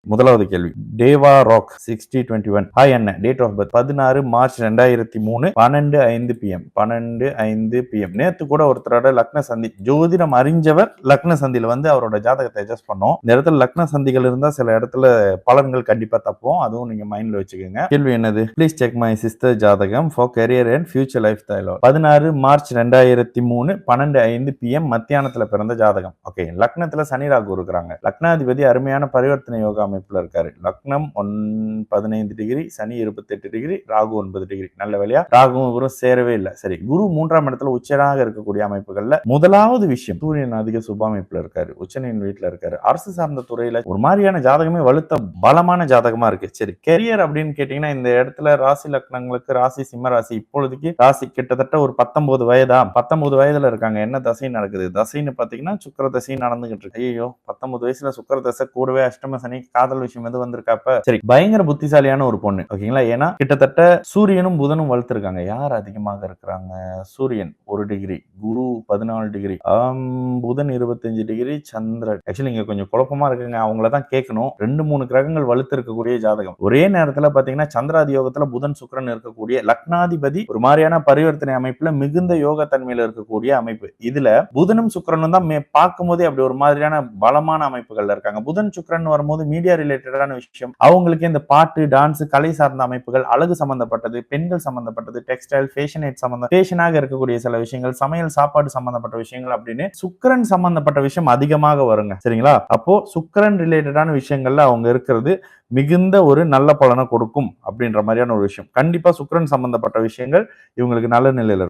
முதலாவது கேள்வி. டேவா ராக் 6021. ஹாய் அண்ணன். Date of birth 16 March 2003 12:05 PM. 12:05 PM. நேத்து கூட ஒருத்தரோட லக்ன சந்தி, ஜோதிடம் அறிஞ்சவர் லக்ன சந்தியில வந்து அவரோட ஜாதகத்தை அட்ஜஸ்ட் பண்ணோம். இந்த இடத்துல லக்ன சந்திகள் இருந்தா சில இடத்துல பலன்கள் கண்டிப்பா தப்போம். அதுவும் நீங்க மைண்ட்ல வச்சுக்கோங்க. கேள்வி என்னது? ப்ளீஸ் செக் மை சிஸ்டர் ஜாதகம் for career and future life style. 16 March 2003 12:05 PM மத்தியானத்துல பிறந்த ஜாதகம். ஓகே. லக்னத்துல சனி ராகு இருக்கிறாங்க. லக்னாதிபதி அருமையான பரிவர்த்தனை யோகா அமைப்புல இருக்காரு. லக்னம் 15 டிகிரி, சனி 28 டிகிரி, ராகு 9 டிகிரி. நல்ல வேலையா ராகுவும் இவரும் சேரவே இல்லை. சரி, குரு 3ஆம் இடத்துல உச்சனாக இருக்கக்கூடிய அமைப்புகள்ல முதலாவது விஷயம், சூரியன் அதிக சுப அமைப்புல இருக்காரு, உச்சனின் வீட்டுல இருக்காரு. அரசு சார்ந்த துறையில ஒரு மாதிரியான ஜாதகமே வலுத்த பலமான ஜாதகமா இருக்கு. சரி, கெரியர் அப்படின்னு கேட்டீங்கன்னா இந்த இடத்துல ராசி லக்னங்களுக்கு, ராசி சிம்ம ராசி, இப்பொழுதுக்கு ராசி கிட்டத்தட்ட ஒரு 19 வயதா, 19 வயதுல இருக்காங்க. என்ன தசை நடக்குது? தசைன்னு பாத்தீங்கன்னா சுக்கிர தசை நடந்துகிட்டு இருக்கு. ஐயோ, 19 வயசுல சுக்கிர தசை, கூடவே அஷ்டம சனி, காதல் விஷயம் எது வந்திருக்காப்ப. சரி, பயங்கர புத்திசாலியான ஒரு பொண்ணு. ஓகேங்களா? ஏன்னா கிட்டத்தட்ட சூரியனும் புதனும் வளர்த்திருக்காங்க. யார் அதிகமாக இருக்கிறாங்க? சூரியன் 1 டிகிரி, குரு 14 டிகிரி, புதன் 25 டிகிரி, சந்திரன். ஆக்சுவலி இங்க கொஞ்சம் குழப்பமா இருக்குங்க. அவங்களதான் கேட்கணும். 2-3 கிரகங்கள் வலுத்து இருக்கக்கூடிய ஜாதகம். ஒரே நேரத்துல பாத்தீங்கன்னா சந்திராதி யோகத்துல புதன் சுக்கிரன் இருக்கக்கூடிய லக்னாதிபதி ஒரு மாதிரியான பரிவர்த்தனை அமைப்புல மிகுந்த யோக தன்மையில இருக்கக்கூடிய அமைப்பு. இதுல புதனும் சுக்கிரனும் தான் பார்க்கும் போதே அப்படி ஒரு மாதிரியான பலமான அமைப்புகள்ல இருக்காங்க. புதன் சுக்கிரன் வரும்போது மீடியா ரிலேட்டடான விஷயம், அவங்களுக்கு இந்த பாட்டு, டான்ஸ், கலை சார்ந்த அமைப்புகள், அழகு சம்பந்தப்பட்டது, பெண்கள் சம்பந்தப்பட்டது, டெக்ஸ்டைல், ஃபேஷனேட் சம்பந்தம், ஃபேஷனாக இருக்கக்கூடிய சில விஷயங்கள், சமையல் சாப்பாடு சம்பந்தப்பட்ட விஷயங்கள் அப்படின்னு சுக்கிரன் சம்பந்தப்பட்ட விஷயம் அதிகமாக வருங்க. சரிங்களா? அப்போ சுக்கிரன் ரிலேட்டடான விஷயங்கள்ல அவங்க இருக்கிறது மிகுந்த ஒரு நல்ல பலனை கொடுக்கும் அப்படின்ற மாதிரியான ஒரு விஷயம். கண்டிப்பா சுக்கிரன் சம்பந்தப்பட்ட விஷயங்கள் இவங்களுக்கு நல்ல நிலையில இருக்கும்.